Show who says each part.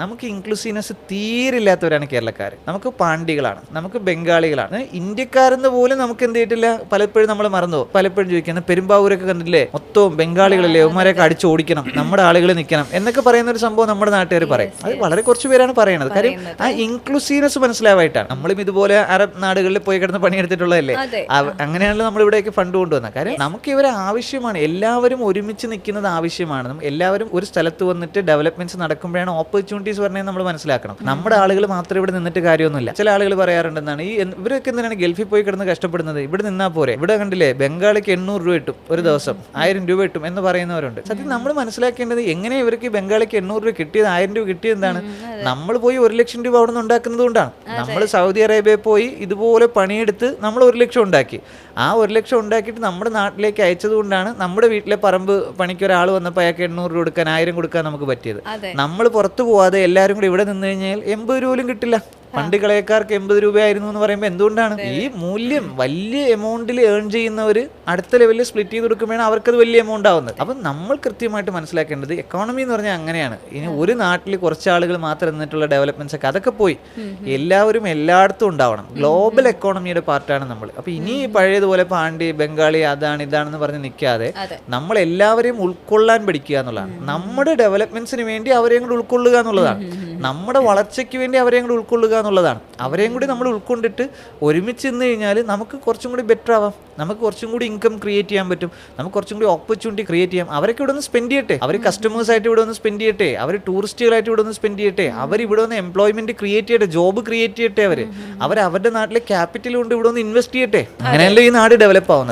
Speaker 1: നമുക്ക് ഇൻക്ലൂസീവ്നെസ് തീരില്ലാത്തവരാണ് കേരളക്കാർ. നമുക്ക് പാണ്ഡികളാണ്, നമുക്ക് ബംഗാളികളാണ്. ഇന്ത്യക്കാരെന്ന് പോലും നമുക്ക് എന്ത് ചെയ്തിട്ടില്ല, പലപ്പോഴും നമ്മൾ മറന്നു. പലപ്പോഴും ചോദിക്കുന്നത് പെരുമ്പാവൂരൊക്കെ കണ്ടില്ലേ, മൊത്തവും ബംഗാളികളല്ലേ, അവന്മാരെയൊക്കെ അടിച്ച് ഓടിക്കണം, നമ്മുടെ ആളുകൾ നിൽക്കണം എന്നൊക്കെ പറയുന്ന ഒരു സംഭവം നമ്മുടെ നാട്ടുകാർ പറയും. അത് വളരെ കുറച്ച് പേരാണ് പറയുന്നത്. കാര്യം ആ ഇൻക്ലൂസീവ്നെസ് മനസ്സിലാവായിട്ടാണ്. നമ്മളും ഇതുപോലെ അറബ് നാടുകളിൽ പോയി കിടന്ന് പണിയെടുത്തിട്ടുള്ളതല്ലേ. അങ്ങനെയാണല്ലോ നമ്മൾ ഇവിടേക്ക് ഫണ്ട് കൊണ്ടുവന്നത്. കാര്യം നമുക്ക് ഇവരെ ആവശ്യമാണ്, എല്ലാവരും ഒരുമിച്ച് നിൽക്കുന്നത് ആവശ്യമാണ്. എല്ലാവരും ഒരു സ്ഥലത്ത് വന്നിട്ട് ഡെവലപ്മെന്റ്സ് നടക്കുമ്പോഴാണ് ഓപ്പർച്യൂണിറ്റീസ് പറഞ്ഞാൽ നമ്മൾ മനസ്സിലാക്കണം. നമ്മുടെ ആളുകൾ മാത്രം ഇവിടെ നിന്നിട്ട് കാര്യമൊന്നുമില്ല. ചില ആളുകൾ പറയാറുണ്ടെന്നാണ്, ഇവരൊക്കെ എന്തിനാണ് ഗൾഫിൽ പോയി കിടന്ന് കഷ്ടപ്പെടുന്നത്, ഇവിടെ നിന്നാൽ പോരെ. ഇവിടെ കണ്ടില്ലേ ബംഗാളിക്ക് 800 രൂപ കിട്ടും ഒരു ദിവസം, 1000 രൂപ കിട്ടും എന്ന് പറയുന്നവരുണ്ട്. സത്യം നമ്മൾ മനസ്സിലാക്കേണ്ടത്, എങ്ങനെ ഇവർക്ക് ബംഗാളിക്ക് 800 രൂപ കിട്ടിയത്, 1000 രൂപ കിട്ടിയത് എന്താണ്? നമ്മൾ പോയി 1 ലക്ഷം രൂപ അവിടെ നിന്ന് ഉണ്ടാക്കുന്നത് കൊണ്ടാണ്. നമ്മൾ സൗദി അറേബ്യയിൽ പോയി ഇതുപോലെ പണിയെടുത്ത് നമ്മൾ 1 ലക്ഷം ഉണ്ടാക്കി. ആ 1 ലക്ഷം ഉണ്ടാക്കിയിട്ട് നമ്മുടെ നാട്ടിലേക്ക് അയച്ചത് കൊണ്ടാണ് നമ്മുടെ വീട്ടിലെ പറമ്പ് പണിക്ക് ഒരാൾ വന്നപ്പോൾ അയാൾക്ക് 800 രൂപ കൊടുക്കാൻ, 1000 കൊടുക്കാൻ നമുക്ക് പറ്റിയത്. നമ്മൾ പുറത്തു പോവാതെ എല്ലാവരും കൂടി ഇവിടെ നിന്ന് കഴിഞ്ഞാൽ 80 രൂപ പോലും കിട്ടില്ല. പണ്ട് കളയക്കാർക്ക് 80 രൂപയായിരുന്നു എന്ന് പറയുമ്പോൾ എന്തുകൊണ്ടാണ്? ഈ മൂല്യം വലിയ എമൗണ്ടിൽ ഏൺ ചെയ്യുന്നവർ അടുത്ത ലെവലിൽ സ്പ്ലിറ്റ് ചെയ്ത് കൊടുക്കുമ്പോഴാണ് അവർക്കത് വലിയ എമൗണ്ട് ആവുന്നത്. അപ്പം നമ്മൾ കൃത്യമായിട്ട് മനസ്സിലാക്കേണ്ടത്, എക്കോണമി എന്ന് പറഞ്ഞാൽ അങ്ങനെയാണ്. ഇനി ഒരു നാട്ടിൽ കുറച്ച് ആളുകൾ മാത്രം നിന്നിട്ടുള്ള ഡെവലപ്മെന്റ്സ് ഒക്കെ അതൊക്കെ പോയി. എല്ലാവരും എല്ലായിടത്തും ഉണ്ടാവണം. ഗ്ലോബൽ എക്കോണമിയുടെ പാർട്ടാണ് നമ്മൾ. അപ്പം ഇനി പഴയതുപോലെ പാണ്ഡ്യ, ബംഗാളി, അതാണ് ഇതാണെന്ന് പറഞ്ഞ് നിൽക്കാതെ നമ്മൾ എല്ലാവരെയും ഉൾക്കൊള്ളാൻ പഠിക്കുക എന്നുള്ളതാണ്. നമ്മുടെ ഡെവലപ്മെന്റ്സിന് വേണ്ടി അവരെയും കൂടി ഉൾക്കൊള്ളുക എന്നുള്ളതാണ്. നമ്മുടെ വളർച്ചയ്ക്ക് വേണ്ടി അവരെയും കൂടി ഉൾക്കൊള്ളുക എന്നുള്ളതാണ്. അവരെയും കൂടി നമ്മൾ ഉൾക്കൊണ്ടിട്ട് ഒരുമിച്ച് നിന്ന് കഴിഞ്ഞാൽ നമുക്ക് കുറച്ചും കൂടി ബെറ്റർ ആവാം. നമുക്ക് കുറച്ചും കൂടി ഇൻകം ക്രിയേറ്റ് ചെയ്യാൻ പറ്റും. നമുക്ക് കുറച്ചും കൂടി ഓപ്പർച്യൂണിറ്റി ക്രിയേറ്റ് ചെയ്യാം. അവരൊക്കെ ഇവിടെ ഒന്ന് സ്പെൻഡ് ചെയ്യട്ടെ, അവർ കസ്റ്റമേഴ്സായിട്ട് ഇവിടെ ഒന്ന് സ്പെൻഡ് ചെയ്യട്ടെ, അവർ ടൂറിസ്റ്റുകളായിട്ട് ഇവിടെ ഒന്ന് സ്പെൻഡ് ചെയ്യട്ടെ, അവർ ഇവിടെ ഒന്ന് എംപ്ലോയ്മെന്റ് ക്രിയേറ്റ് ചെയ്യട്ടെ, ജോബ് ക്രിയേറ്റ് ചെയ്യട്ടെ, അവർ അവരുടെ നാട്ടിലെ ക്യാപിറ്റൽ കൊണ്ട് ഇവിടെ ഒന്ന് ഇൻവെസ്റ്റ് ചെയ്യട്ടെ. അങ്ങനെയല്ലേ ഈ നാട് ഡെവലപ്പ് ആവുന്നത്.